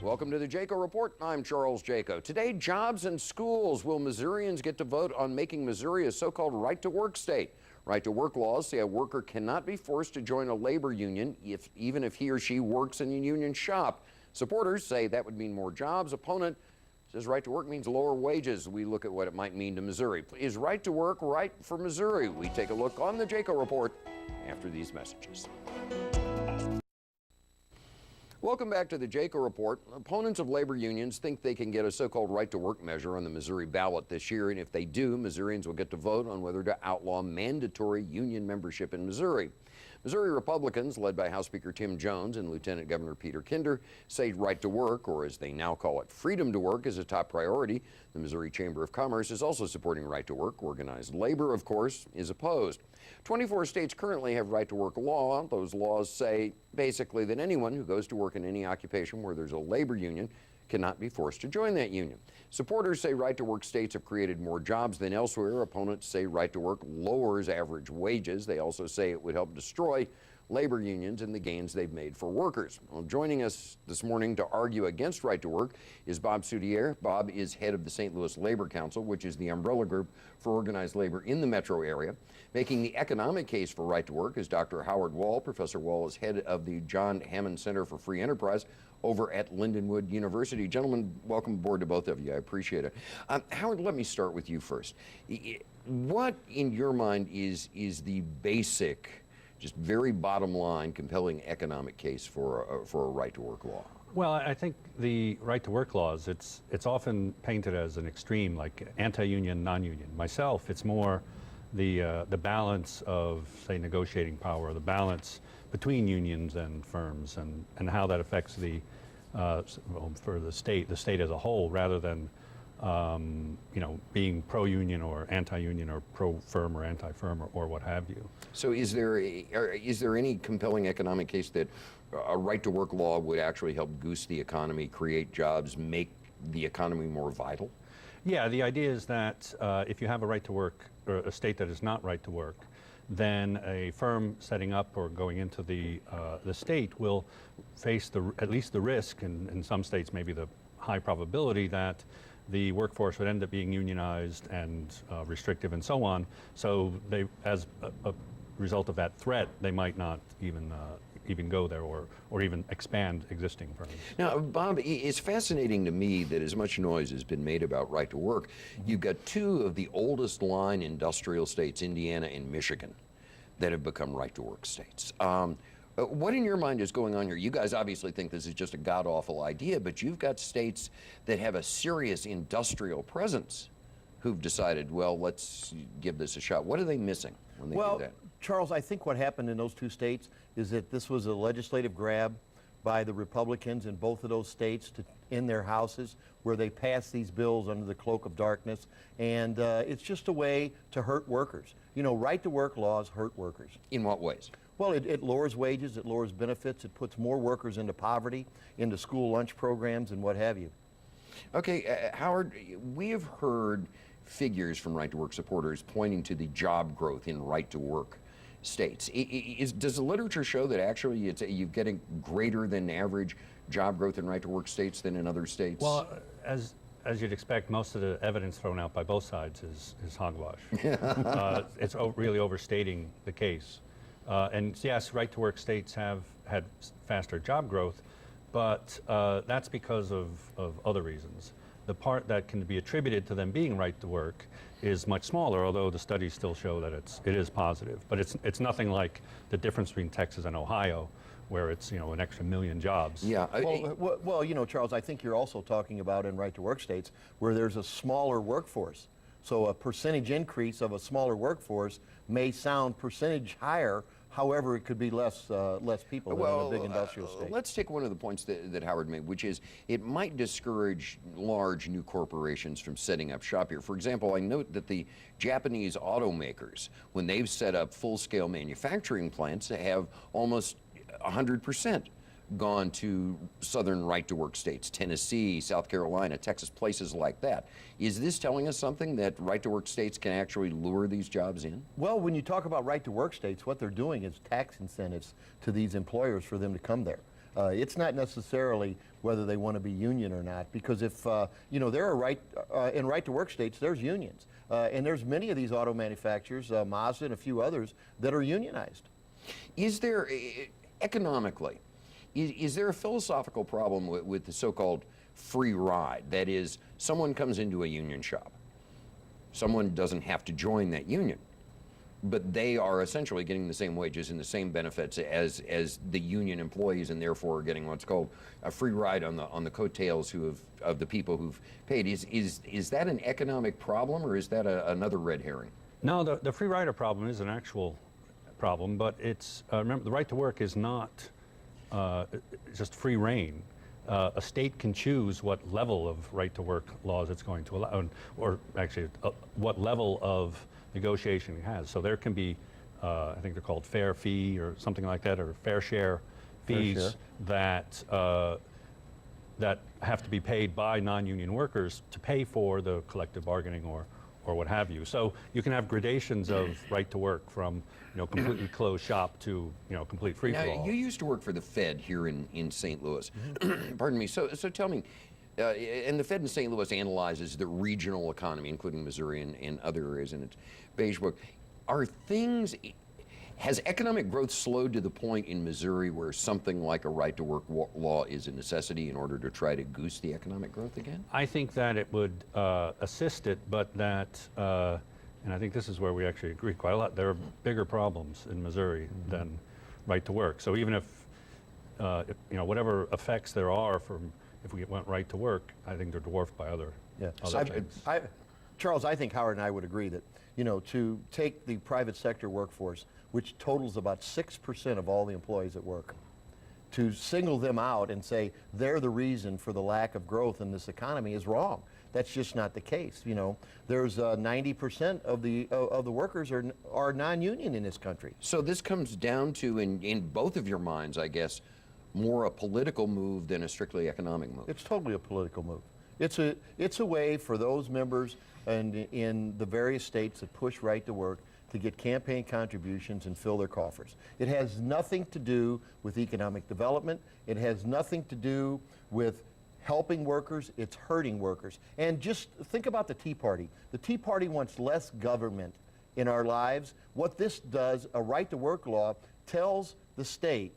Welcome to the Jaco Report. I'm Charles Jaco. Today, jobs and schools. Will Missourians get to vote on making Missouri a so-called right-to-work state? Right-to-work laws say a worker cannot be forced to join a labor union even if he or she works in a union shop. Supporters say that would mean more jobs. Opponent says right-to-work means lower wages. We look at what it might mean to Missouri. Is right-to-work right for Missouri? We take a look on the Jaco Report after these messages. Welcome back to the Jaco Report. Opponents of labor unions think they can get a so-called right-to-work measure on the Missouri ballot this year, and if they do, Missourians will get to vote on whether to outlaw mandatory union membership in Missouri. Missouri Republicans, led by House Speaker Tim Jones and Lieutenant Governor Peter Kinder, say right to work, or as they now call it, freedom to work, is a top priority. The Missouri Chamber of Commerce is also supporting right to work. Organized labor, of course, is opposed. 24 states currently have right-to-work law. Those laws say basically that anyone who goes to work in any occupation where there's a labor union cannot be forced to join that union. Supporters say right-to-work states have created more jobs than elsewhere. Opponents say right-to-work lowers average wages. They also say it would help destroy labor unions and the gains they've made for workers. Well, joining us this morning to argue against right to work is Bob Soutier. Bob is head of the St. Louis Labor Council, which is the umbrella group for organized labor in the metro area. Making the economic case for right to work is Dr. Howard Wall. Professor Wall is head of the John Hammond Center for Free Enterprise over at Lindenwood University. Gentlemen, welcome aboard to both of you. I appreciate it. Howard, let me start with you first. What, in your mind, is the basic, just very bottom line, compelling economic case for a right-to-work law? Well, I think the right-to-work laws, it's often painted as an extreme, like anti-union, non-union. Myself, it's more the balance of, say, negotiating power, the balance between unions and firms, and how that affects the for the state as a whole, rather than you know, being pro-union or anti-union or pro-firm or anti-firm or what have you. So is there any compelling economic case that a right-to-work law would actually help goose the economy, create jobs, make the economy more vital? Yeah, the idea is that if you have a right to work, or a state that is not right to work, then a firm setting up or going into the state will face at least the risk, and in some states maybe the high probability, that the workforce would end up being unionized and restrictive and so on. So they, as a result of that threat, they might not even go there or even expand existing firms. Now, Bob, it's fascinating to me that as much noise has been made about right to work, you've got two of the oldest line industrial states, Indiana and Michigan, that have become right to work states. What in your mind is going on here? You guys obviously think this is just a god-awful idea, but you've got states that have a serious industrial presence who've decided, well, let's give this a shot. What are they missing when they do that? Charles, I think what happened in those two states is that this was a legislative grab by the Republicans in both of those states in their houses, where they passed these bills under the cloak of darkness, and it's just a way to hurt workers. You know, right-to-work laws hurt workers. In what ways? Well, it lowers wages, it lowers benefits, it puts more workers into poverty, into school lunch programs and what have you. Okay, Howard, we have heard figures from right-to-work supporters pointing to the job growth in right-to-work states. Does the literature show that actually you're getting greater than average job growth in right-to-work states than in other states? Well, as you'd expect, most of the evidence thrown out by both sides is hogwash. It's really overstating the case. And yes, right-to-work states have had faster job growth, but that's because of other reasons. The part that can be attributed to them being right-to-work is much smaller, although the studies still show that it is positive. But it's nothing like the difference between Texas and Ohio, where it's, you know, an extra 1 million jobs. Yeah. Well, you know, Charles, I think you're also talking about in right-to-work states where there's a smaller workforce. So a percentage increase of a smaller workforce may sound percentage higher. However, it could be less people than in a big industrial state. Let's take one of the points that Howard made, which is it might discourage large new corporations from setting up shop here. For example, I note that the Japanese automakers, when they've set up full-scale manufacturing plants, have almost 100% gone to southern right-to-work states, Tennessee, South Carolina, Texas, places like that. Is this telling us something, that right-to-work states can actually lure these jobs in? Well, when you talk about right-to-work states, what they're doing is tax incentives to these employers for them to come there. It's not necessarily whether they want to be union or not, because if, you know, there are in right-to-work states, there's unions. And there's many of these auto manufacturers, Mazda and a few others, that are unionized. Is there, economically, is there a philosophical problem with the so-called free ride? That is, someone comes into a union shop. Someone doesn't have to join that union, but they are essentially getting the same wages and the same benefits as the union employees, and therefore are getting what's called a free ride on the coattails of the people who've paid. Is that an economic problem, or is that another red herring? No, the free rider problem is an actual problem, but it's remember, the right to work is not just free reign. A state can choose what level of right-to-work laws it's going to allow, or actually what level of negotiation it has. So there can be, I think they're called fair fee or something like that, or fair share fees that have to be paid by non-union workers to pay for the collective bargaining or what have you. So you can have gradations of right to work from, you know, completely closed shop to, you know, complete free for Now, all. you used to work for the Fed here in St. Louis. Pardon me. So tell me, and the Fed in St. Louis analyzes the regional economy, including Missouri and other areas in its beige book. Has economic growth slowed to the point in Missouri where something like a right to work law is a necessity in order to try to goose the economic growth again? I think that it would assist it, but that, and I think this is where we actually agree quite a lot, there are bigger problems in Missouri than right to work. So even if you know, whatever effects there are from if we went right to work, I think they're dwarfed by other things. Charles, I think Howard and I would agree that, you know, to take the private sector workforce, which totals about 6% of all the employees at work, to single them out and say they're the reason for the lack of growth in this economy is wrong. That's just not the case. You know, there's 90% of the workers are non-union in this country. So this comes down to, in both of your minds, I guess, more a political move than a strictly economic move. It's totally a political move. It's a way for those members in the various states that push right to work to get campaign contributions and fill their coffers. It has nothing to do with economic development. It has nothing to do with helping workers. It's hurting workers. And just think about the Tea Party. The Tea Party wants less government in our lives. What this does, a right to work law, tells the state,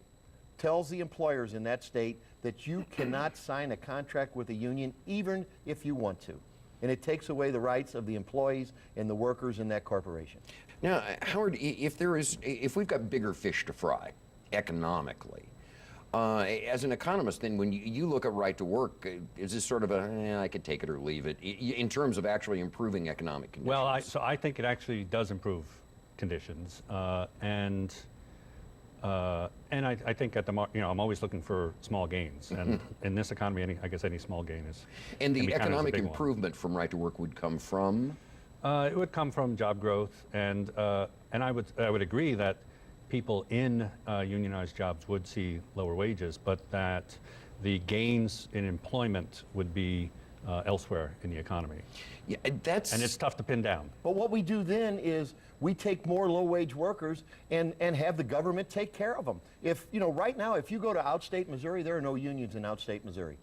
tells the employers in that state that you cannot sign a contract with a union even if you want to. And it takes away the rights of the employees and the workers in that corporation. Now, Howard, if we've got bigger fish to fry economically, as an economist, then when you look at right to work, is this sort of I could take it or leave it in terms of actually improving economic conditions? Well, so I think it actually does improve conditions, and I think at the you know, I'm always looking for small gains, and in this economy, I guess any small gain is. And the can be counted as a economic big one. improvement from right to work would come from? It would come from job growth, and I would agree that people in unionized jobs would see lower wages, but that the gains in employment would be elsewhere in the economy. Yeah, And it's tough to pin down. But what we do then is we take more low-wage workers and have the government take care of them. If, you know, right now, if you go to outstate Missouri, there are no unions in outstate Missouri.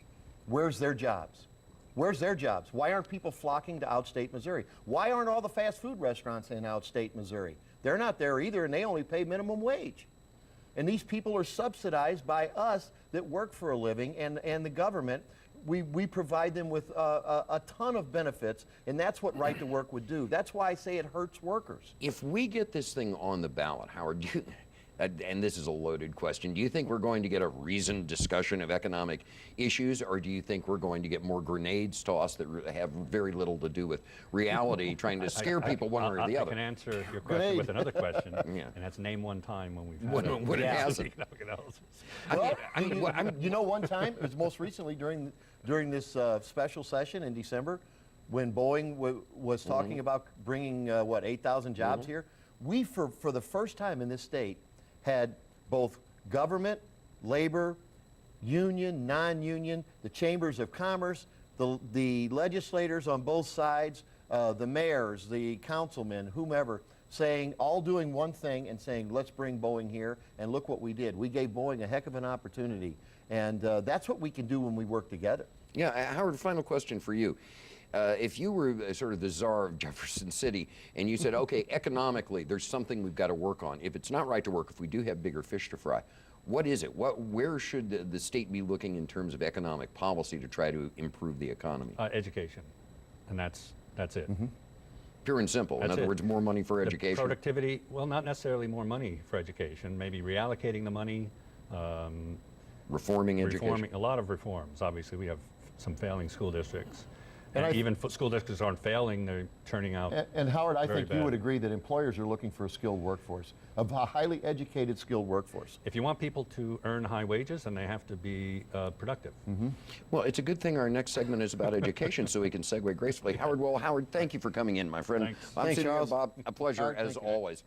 Where's their jobs? Where's their jobs? Why aren't people flocking to outstate Missouri? Why aren't all the fast food restaurants in outstate Missouri? They're not there either, and they only pay minimum wage. And these people are subsidized by us that work for a living, and the government. We provide them with a ton of benefits, and that's what right to work would do. That's why I say it hurts workers. If we get this thing on the ballot, Howard, and this is a loaded question, do you think we're going to get a reasoned discussion of economic issues, or do you think we're going to get more grenades tossed that have very little to do with reality, trying to scare people one way or the other? I can answer your question with another question, and that's name one time when we've had when it hasn't. Well, you know, one time, it was most recently during this special session in December, when Boeing was talking about bringing, 8,000 jobs here. We, for the first time in this state, had both government, labor, union, non-union, the chambers of commerce, the legislators on both sides, the mayors, the councilmen, whomever, saying, all doing one thing and saying, let's bring Boeing here, and look what we did. We gave Boeing a heck of an opportunity, and that's what we can do when we work together. Yeah, Howard, final question for you. If you were sort of the czar of Jefferson City and you said, okay, economically, there's something we've got to work on. If it's not right to work, if we do have bigger fish to fry, what is it? Where should the state be looking in terms of economic policy to try to improve the economy? Education, and that's it. Pure and simple. In other words, more money for education. Productivity, well, not necessarily more money for education, maybe reallocating the money. Reforming education. A lot of reforms. Obviously, we have some failing school districts. And even school districts aren't failing, they're turning out And Howard, I very think you bad. would agree that employers are looking for a skilled workforce, a highly educated, skilled workforce. If you want people to earn high wages, then they have to be productive. Well, it's a good thing our next segment is about education so we can segue gracefully. Howard, well, Howard, thank you for coming in, my friend. Thanks. I'm Thanks, sitting here, Charles. Bob. A pleasure Howard, as thank you. always.